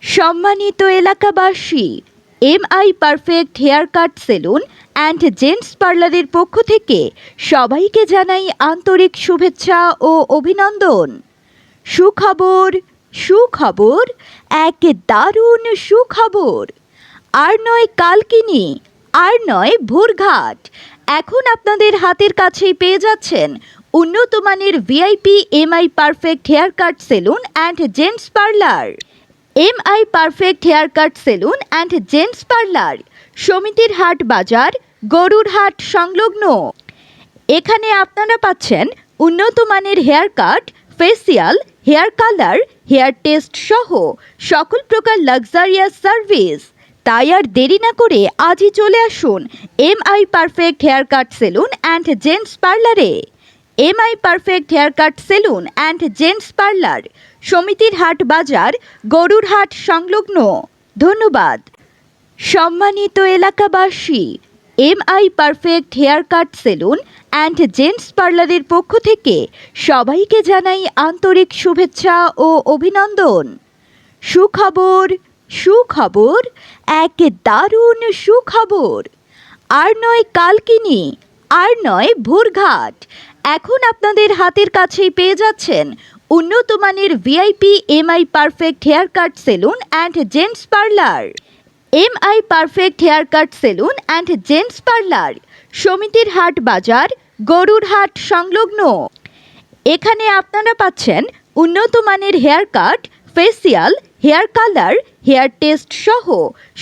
সম্মানিত এলাকাবাসী, MI perfect hair cut salon and gents পার্লারের পক্ষ থেকে সবাইকে জানাই আন্তরিক শুভেচ্ছা ও অভিনন্দন। সুখবর, সুখবর, এক দারুণ সুখবর। আর নয় কালকিনি, আর নয় ভোরঘাট, এখন আপনাদের হাতের কাছেই পেয়ে যাচ্ছেন উন্নত মানের VIP MI perfect hair cut salon and gents parlour. MI perfect hair cut salon and gents parlour, সমিতির হাট বাজার, গরুর হাট সংলগ্ন। এখানে আপনারা পাচ্ছেন উন্নত মানের hair cut, facial, hair colour, hair test সহ সকল প্রকার লাক্সারিয়াস সার্ভিস। তাই আর দেরি না করে আজই চলে আসুন MI perfect hair cut salon and gents পার্লারে। MI perfect hair cut salon and gents parlour, সমিতির হাট বাজার, গরুর হাট সংলগ্ন। ধন্যবাদ। সম্মানিত এলাকাবাসী, MI perfect hair cut salon and gents পার্লারের পক্ষ থেকে সবাইকে জানাই আন্তরিক শুভেচ্ছা ও অভিনন্দন। সুখবর, সুখবর, এক দারুণ সুখবর। আর নয় কালকিনি, আর নয় ভোরঘাট, এখন আপনাদের হাতের কাছেই পেয়ে যাচ্ছেন উন্নত মানের VIP MI perfect hair cut salon and gents parlour. MI perfect hair cut salon and gents parlour, সমিতির হাট বাজার, গরুর হাট সংলগ্ন। এখানে আপনারা পাচ্ছেন উন্নত মানের hair cut, facial, hair colour, hair test সহ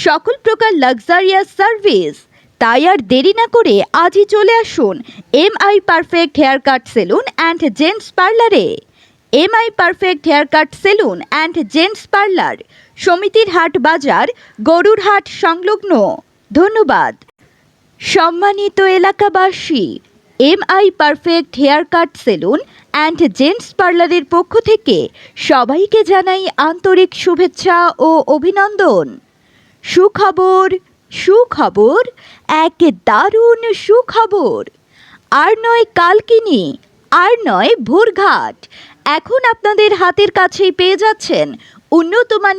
সকল প্রকার লাক্সারিয়াস সার্ভিস। তাই আর দেরি না করে আজই চলে আসুন MI perfect hair cut salon and gents পার্লারে। MI perfect hair cut salon and gents parlour, সমিতির হাট বাজার, গরুর হাট সংলগ্ন। ধন্যবাদ। সম্মানিত এলাকাবাসী, MI perfect hair cut salon and gents পার্লারের পক্ষ থেকে সবাইকে জানাই আন্তরিক শুভেচ্ছা ও অভিনন্দন। সুখবর, সুখবর, এক দারুণ সুখবর। আর নয় কালকিনি, আর নয় ভোরঘাট, এখন আপনাদের হাতের কাছেই পেয়ে যাচ্ছেন উন্নত মানের